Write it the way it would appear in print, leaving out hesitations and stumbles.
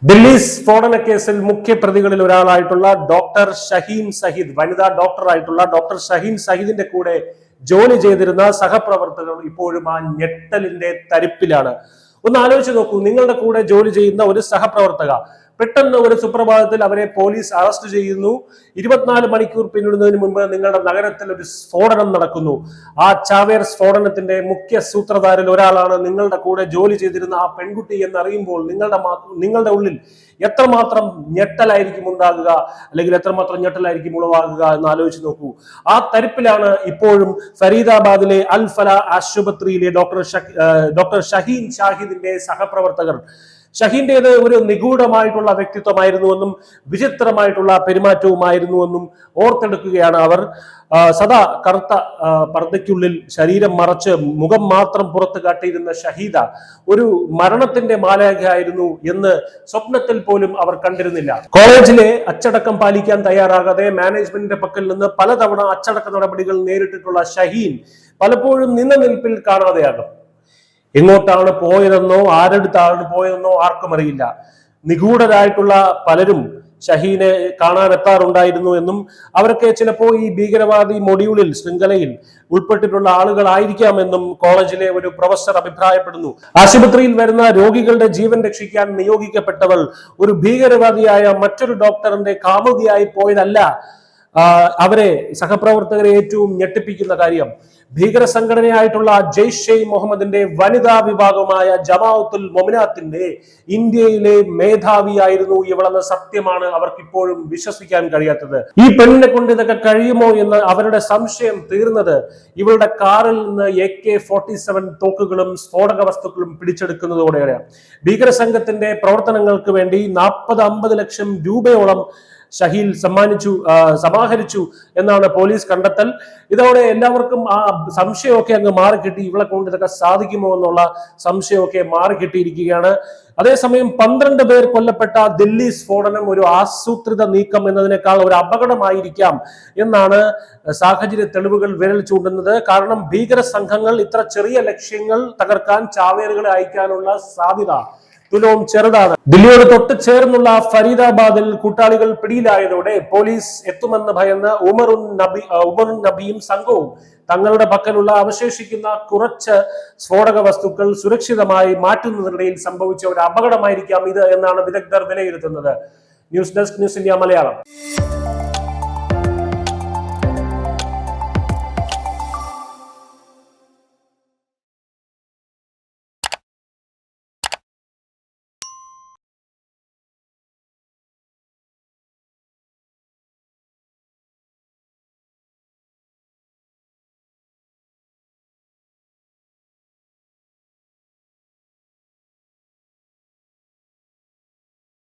ദില്ലി സ്ഫോടന കേസിൽ മുഖ്യ പ്രതികളിൽ ഒരാളായിട്ടുള്ള ഡോക്ടർ ഷഹീൻ സഹീദ്, വനിതാ ഡോക്ടറായിട്ടുള്ള ഡോക്ടർ ഷഹീൻ സഹീദിന്റെ കൂടെ ജോലി ചെയ്തിരുന്ന സഹപ്രവർത്തകർ ഇപ്പോഴും ആ ഞെട്ടലിന്റെ തരിപ്പിലാണ്. ഒന്ന് ആലോചിച്ച് നോക്കൂ, നിങ്ങളുടെ കൂടെ ജോലി ചെയ്യുന്ന ഒരു സഹപ്രവർത്തക പെട്ടെന്ന് ഒരു സുപ്രഭാതത്തിൽ അവരെ പോലീസ് അറസ്റ്റ് ചെയ്യുന്നു. 24 മണിക്കൂർ പിന്നിടുന്നതിന് മുമ്പ് നിങ്ങളുടെ നഗരത്തിൽ ഒരു സ്ഫോടനം നടക്കുന്നു. ആ ചാവേർ സ്ഫോടനത്തിന്റെ മുഖ്യ സൂത്രധാരിൽ ഒരാളാണ് നിങ്ങളുടെ കൂടെ ജോലി ചെയ്തിരുന്ന ആ പെൺകുട്ടി എന്നറിയുമ്പോൾ നിങ്ങളുടെ ഉള്ളിൽ എത്രമാത്രം ഞെട്ടലായിരിക്കും ഉണ്ടാകുക, അല്ലെങ്കിൽ എത്രമാത്രം ഞെട്ടലായിരിക്കും ഉളവാകുക എന്ന് ആലോചിച്ച് നോക്കൂ. ആ തരിപ്പിലാണ് ഇപ്പോഴും ഫരീദാബാദിലെ അൽ ഫല ആശുപത്രിയിലെ ഡോക്ടർ ഷഹീൻ ഷാഹിദിന്റെ സഹപ്രവർത്തകർ. ഷഹീന്റേത് ഒരു നിഗൂഢമായിട്ടുള്ള വ്യക്തിത്വമായിരുന്നുവെന്നും വിചിത്രമായിട്ടുള്ള പെരുമാറ്റവുമായിരുന്നുവെന്നും ഓർത്തെടുക്കുകയാണ് അവർ. സദാ കറുത്ത പർദ്ദയ്ക്കുള്ളിൽ ശരീരം മറച്ച് മുഖം മാത്രം പുറത്തു കാട്ടിയിരുന്ന ഷഹീദ ഒരു മരണത്തിന്റെ മാലാഖയായിരുന്നു എന്ന് സ്വപ്നത്തിൽ പോലും അവർ കണ്ടിരുന്നില്ല. കോളേജിലെ അച്ചടക്കം പാലിക്കാൻ തയ്യാറാകാതെ മാനേജ്മെന്റിന്റെ പക്കൽ നിന്ന് പലതവണ അച്ചടക്ക നടപടികൾ നേരിട്ടിട്ടുള്ള ഷഹീൻ പലപ്പോഴും നിന്ന നിൽപ്പിൽ കാണാതെയാകും. എങ്ങോട്ടാണ് പോയതെന്നോ ആരെടുത്താണ് പോയതെന്നോ ആർക്കും അറിയില്ല. നിഗൂഢരായിട്ടുള്ള പലരും ഷഹീനെ കാണാൻ എത്താറുണ്ടായിരുന്നു എന്നും അവരൊക്കെ ചിലപ്പോൾ ഈ ഭീകരവാദി മൊഡ്യൂളിൽ ശൃംഖലയിൽ ഉൾപ്പെട്ടിട്ടുള്ള ആളുകളായിരിക്കാമെന്നും കോളേജിലെ ഒരു പ്രൊഫസർ അഭിപ്രായപ്പെടുന്നു. ആശുപത്രിയിൽ വരുന്ന രോഗികളുടെ ജീവൻ രക്ഷിക്കാൻ നിയോഗിക്കപ്പെട്ടവൾ ഒരു ഭീകരവാദിയായ മറ്റൊരു ഡോക്ടറിന്റെ കാമുകിയായി പോയതല്ല. അവരെ സഹപ്രവർത്തകരെ ഏറ്റവും ഞെട്ടിപ്പിക്കുന്ന കാര്യം, ഭീകര സംഘടനയായിട്ടുള്ള ജെയ്ഷെ മുഹമ്മദിന്റെ വനിതാ വിഭാഗമായ ജമാഅത്തുൽ മൊമിനാത്തിന്റെ ഇന്ത്യയിലെ മേധാവിയായിരുന്നു ഇവളെന്ന സത്യമാണ് അവർക്കിപ്പോഴും വിശ്വസിക്കാൻ കഴിയാത്തത്. ഈ പെണ്ണിനെ കൊണ്ട് ഇതൊക്കെ കഴിയുമോ എന്ന് അവരുടെ സംശയം തീർന്നത് ഇവളുടെ കാറിൽ നിന്ന് AK-47 തോക്കുകളും സ്ഫോടക വസ്തുക്കളും പിടിച്ചെടുക്കുന്നതോടെയാണ്. ഭീകര സംഘത്തിന്റെ പ്രവർത്തനങ്ങൾക്ക് വേണ്ടി 40-50 ലക്ഷം രൂപയോളം ഷഹീൽ സമാഹരിച്ചു എന്നാണ് പോലീസ് കണ്ടെത്തൽ. ഇതോടെ എല്ലാവർക്കും ആ സംശയമൊക്കെ അങ്ങ് മാറിക്കിട്ടി. ഇവളെ കൊണ്ട് ഇതൊക്കെ സാധിക്കുമോ എന്നുള്ള സംശയമൊക്കെ മാറിക്കിട്ടിയിരിക്കുകയാണ്. അതേസമയം 12 പേർ കൊല്ലപ്പെട്ട ദില്ലി സ്ഫോടനം ഒരു ആസൂത്രിത നീക്കം എന്നതിനേക്കാൾ ഒരു അപകടമായിരിക്കാം എന്നാണ് സാഹചര്യ തെളിവുകൾ വിരൽ ചൂണ്ടുന്നത്. കാരണം ഭീകര സംഘങ്ങൾ ഇത്ര ചെറിയ ലക്ഷ്യങ്ങൾ തകർക്കാൻ ചാവേറുകളെ അയക്കാനുള്ള സാധ്യത തുലവും ചെറുതാണ്. ദില്ലിയോട് തൊട്ട് ചേർന്നുള്ള ഫരീദാബാദിൽ കൂട്ടാളികൾ പിടിയിലായതോടെ പോലീസ് എത്തുമെന്ന് ഭയന്ന് ഉമറുൻ നബിയും സംഘവും തങ്ങളുടെ പക്കലുള്ള അവശേഷിക്കുന്ന കുറച്ച് സ്ഫോടക വസ്തുക്കൾ സുരക്ഷിതമായി മാറ്റുന്നതിനിടയിൽ സംഭവിച്ച ഒരു അപകടമായിരിക്കാം ഇത് എന്നാണ് വിദഗ്ധർ വിലയിരുത്തുന്നത്. News desk, news India Malayalam.